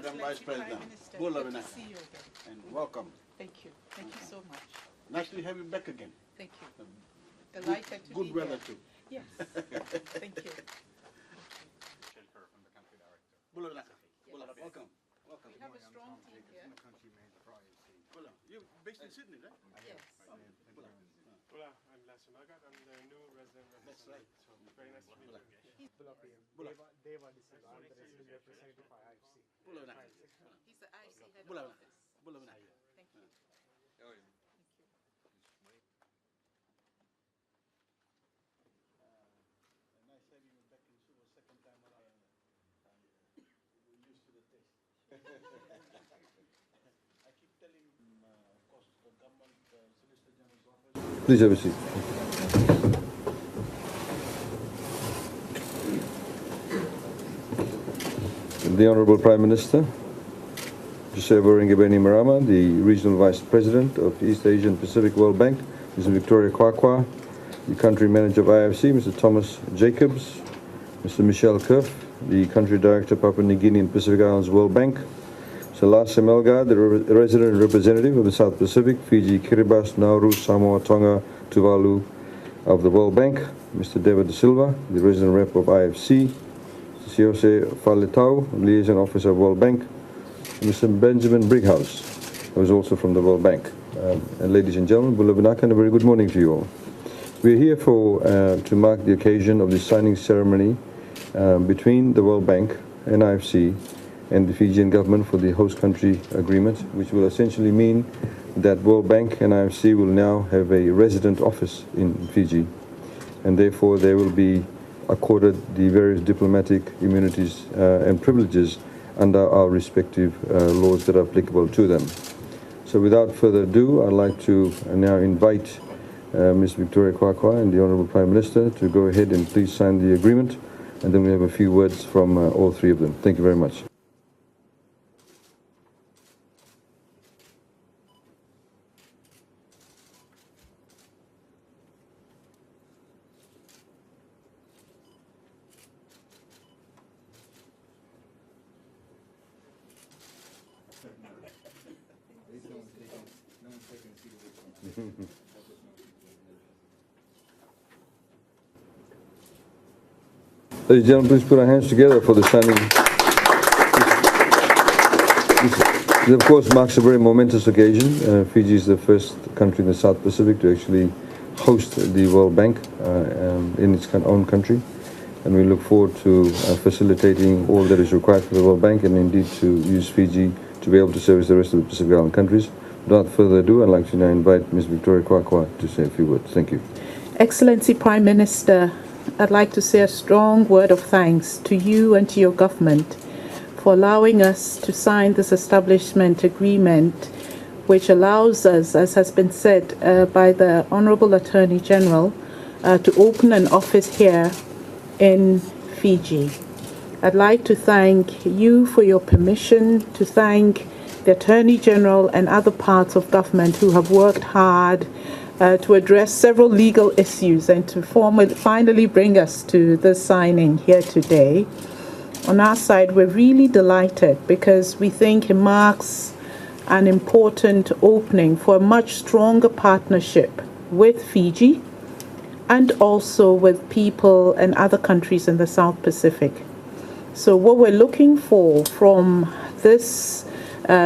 Madam Vice President. Good to see you again. And welcome. Thank you. Thank you so much. Nice to have you back again. Thank you. Delighted to Good be weather here. too. Yes. Thank you. Welcome. Welcome. We have a strong team here. You're based in Sydney, right? Yes. Hola, I'm Lasse Nagat. I'm the new resident representative. So very nice to meet you. Deva De Silva, I'm the resident representative for IFC. He's the IC head of office. Thank you. Nice having you back in Suva second time around. We're used to the taste. I keep telling, of course, the government Solicitor General's office. Please have a seat. The Honourable Prime Minister, Jose Ngabeni Marama, the Regional Vice President of East Asian Pacific World Bank, Ms. Victoria Kwakwa, the Country Manager of IFC, Mr. Thomas Jacobs, Mr. Michel Kerf, the Country Director, Papua New Guinea and Pacific Islands World Bank, Mr. Lasse Melga, the Resident Representative of the South Pacific, Fiji, Kiribati, Nauru, Samoa, Tonga, Tuvalu of the World Bank, Mr. Deva De Silva, the Resident Rep of IFC, Mr. Jose Faletau, Liaison Officer of World Bank, Mr. Benjamin Brighouse, who is also from the World Bank. And ladies and gentlemen, Bula Vinaka, and a very good morning to you all. We're here to mark the occasion of the signing ceremony between the World Bank and IFC and the Fijian government for the host country agreement, which will essentially mean that World Bank and IFC will now have a resident office in Fiji, and therefore they will be accorded the various diplomatic immunities and privileges under our respective laws that are applicable to them. So without further ado, I'd like to now invite Ms. Victoria Kwakwa and the Honourable Prime Minister to go ahead and please sign the agreement, and then we have a few words from all three of them. Thank you very much. Ladies and gentlemen, please put our hands together for the signing. This, of course, marks a very momentous occasion. Fiji is the first country in the South Pacific to actually host the World Bank in its own country. And we look forward to facilitating all that is required for the World Bank, and indeed to use Fiji to be able to service the rest of the Pacific Island countries. Without further ado, I'd like to now invite Ms. Victoria Kwakwa to say a few words. Thank you. Excellency Prime Minister, I'd like to say a strong word of thanks to you and to your government for allowing us to sign this establishment agreement, which allows us, as has been said by the Honourable Attorney General, to open an office here in Fiji. I'd like to thank you for your permission, to thank the Attorney General and other parts of government who have worked hard to address several legal issues and to finally bring us to the signing here today. On our side, we're really delighted because we think it marks an important opening for a much stronger partnership with Fiji and also with people and other countries in the South Pacific. So what we're looking for from this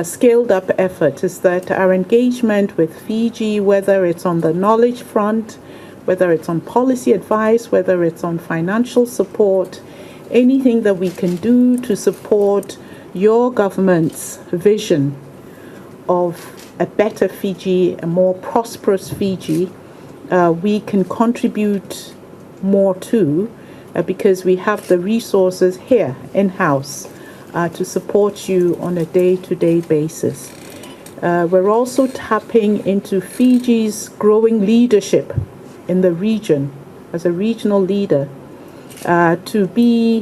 scaled up effort is that our engagement with Fiji, whether it's on the knowledge front, whether it's on policy advice, whether it's on financial support, anything that we can do to support your government's vision of a better Fiji, a more prosperous Fiji, we can contribute more to because we have the resources here in-house to support you on a day-to-day basis. We're also tapping into Fiji's growing leadership in the region as a regional leader to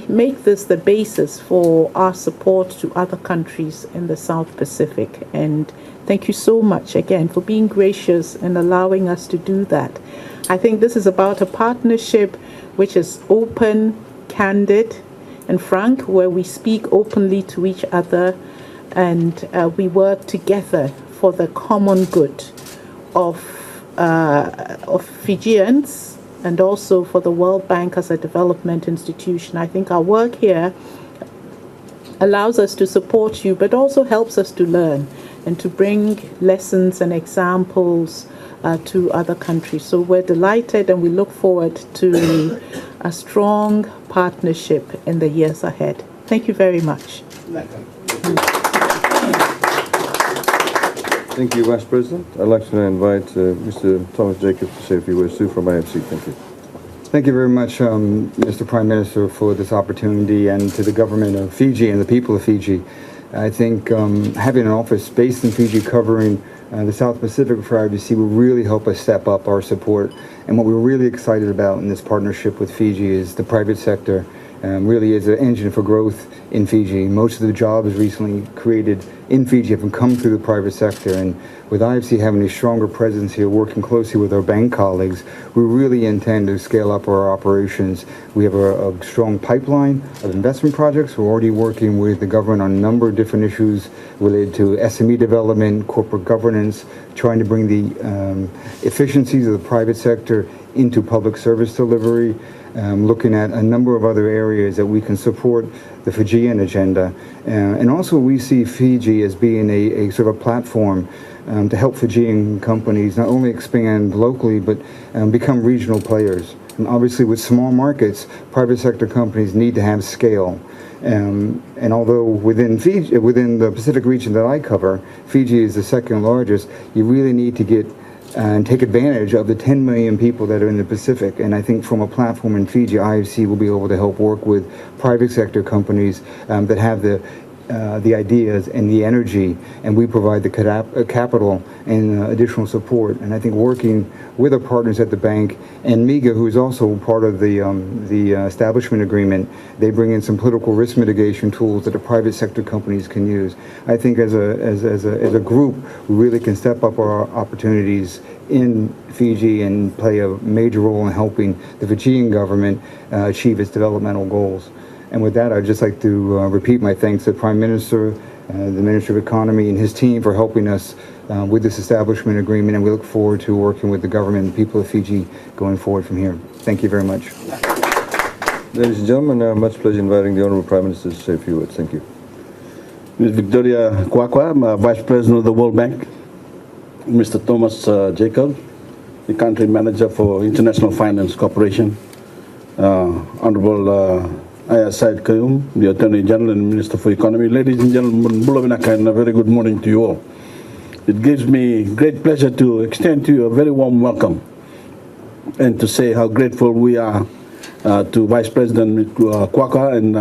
make this the basis for our support to other countries in the South Pacific. And thank you so much again for being gracious and allowing us to do that. I think this is about a partnership which is open, candid, and frank, where we speak openly to each other and we work together for the common good of Fijians and also for the World Bank as a development institution. I think our work here allows us to support you, but also helps us to learn and to bring lessons and examples to other countries. So we're delighted and we look forward to a strong partnership in the years ahead. Thank you very much. Thank you, Vice President. I'd like to now invite Mr. Thomas Jacobs to say a few words too from IFC. Thank you. Thank you very much, Mr. Prime Minister, for this opportunity, and to the government of Fiji and the people of Fiji. I think having an office based in Fiji covering the South Pacific for IBC will really help us step up our support. And what we're really excited about in this partnership with Fiji is the private sector really is an engine for growth in Fiji. Most of the jobs recently created in Fiji have come through the private sector, and with IFC having a stronger presence here, working closely with our bank colleagues, we really intend to scale up our operations. We have a strong pipeline of investment projects. We're already working with the government on a number of different issues related to SME development, corporate governance, trying to bring the efficiencies of the private sector into public service delivery, looking at a number of other areas that we can support the Fijian agenda. And also we see Fiji as being a sort of platform to help Fijian companies not only expand locally, but become regional players. And obviously with small markets, private sector companies need to have scale. And although within Fiji, within the Pacific region that I cover, Fiji is the second largest, you really need to get and take advantage of the 10 million people that are in the Pacific. And I think from a platform in Fiji, IFC will be able to help work with private sector companies that have the ideas and the energy, and we provide the capital and additional support. And I think working with our partners at the bank and MIGA, who is also part of the establishment agreement, they bring in some political risk mitigation tools that the private sector companies can use. I think as a group, we really can step up our opportunities in Fiji and play a major role in helping the Fijian government achieve its developmental goals. And with that, I'd just like to repeat my thanks to the Prime Minister, the Minister of Economy, and his team for helping us with this establishment agreement, and we look forward to working with the government and the people of Fiji going forward from here. Thank you very much. Ladies and gentlemen, much pleasure inviting the Honorable Prime Minister to say a few words. Thank you. Ms. Victoria Kwakwa, Vice President of the World Bank, Mr. Thomas Jacobs, the Country Manager for International Finance Corporation, Honorable Aya Said Kayum, the Attorney General and Minister for Economy. Ladies and gentlemen, and a very good morning to you all. It gives me great pleasure to extend to you a very warm welcome and to say how grateful we are to Vice President Kwakwa and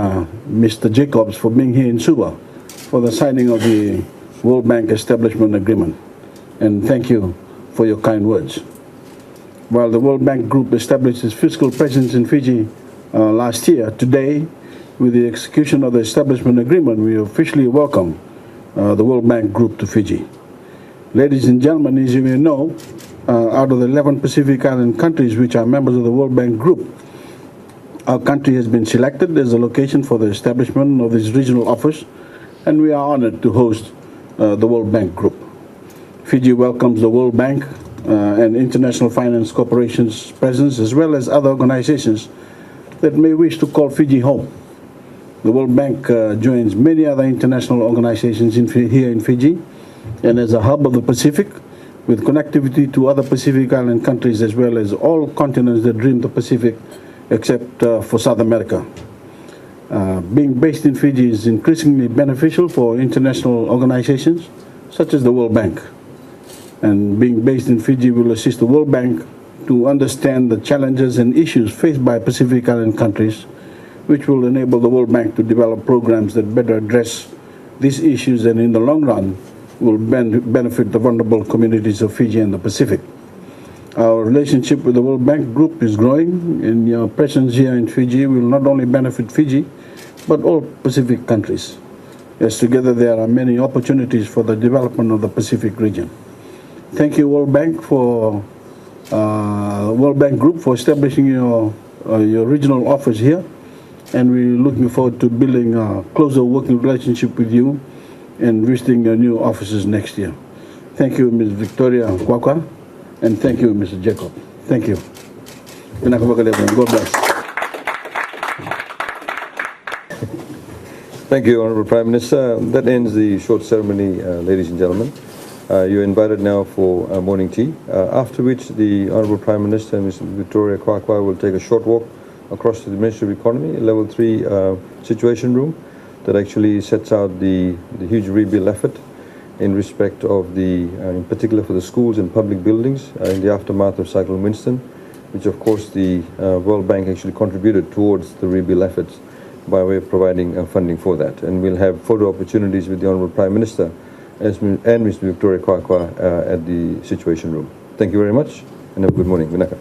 Mr. Jacobs for being here in Suva for the signing of the World Bank Establishment Agreement. And thank you for your kind words. While the World Bank Group established its physical presence in Fiji last year, today, with the execution of the establishment agreement, we officially welcome the World Bank Group to Fiji. Ladies and gentlemen, as you may know, out of the 11 Pacific Island countries which are members of the World Bank Group, our country has been selected as a location for the establishment of this regional office, and we are honored to host the World Bank Group. Fiji welcomes the World Bank and International Finance Corporation's presence, as well as other organizations that may wish to call Fiji home. The World Bank joins many other international organizations here in Fiji, and as a hub of the Pacific, with connectivity to other Pacific Island countries, as well as all continents that dream the Pacific, except for South America. Being based in Fiji is increasingly beneficial for international organizations, such as the World Bank. And being based in Fiji will assist the World Bank to understand the challenges and issues faced by Pacific Island countries, which will enable the World Bank to develop programs that better address these issues and in the long run will benefit the vulnerable communities of Fiji and the Pacific. Our relationship with the World Bank Group is growing, and your presence here in Fiji will not only benefit Fiji, but all Pacific countries, as together there are many opportunities for the development of the Pacific region. Thank you, World Bank, for World Bank Group for establishing your regional office here, and we're looking forward to building a closer working relationship with you and visiting your new offices next year. Thank you, Ms. Victoria Kwakwa, and thank you, Mr. Jacob. Thank you. God bless. Thank you, Honorable Prime Minister. That ends the short ceremony, ladies and gentlemen. You're invited now for morning tea, after which the Honorable Prime Minister and Ms. Victoria Kwakwa will take a short walk across to the Ministry of Economy, level 3 situation room that actually sets out the huge rebuild effort in respect of in particular for the schools and public buildings in the aftermath of Cyclone Winston, which of course the World Bank actually contributed towards the rebuild efforts by way of providing funding for that. And we'll have photo opportunities with the Honorable Prime Minister and Ms. Victoria Kwakwa at the Situation Room. Thank you very much and have a good morning. Vinaka.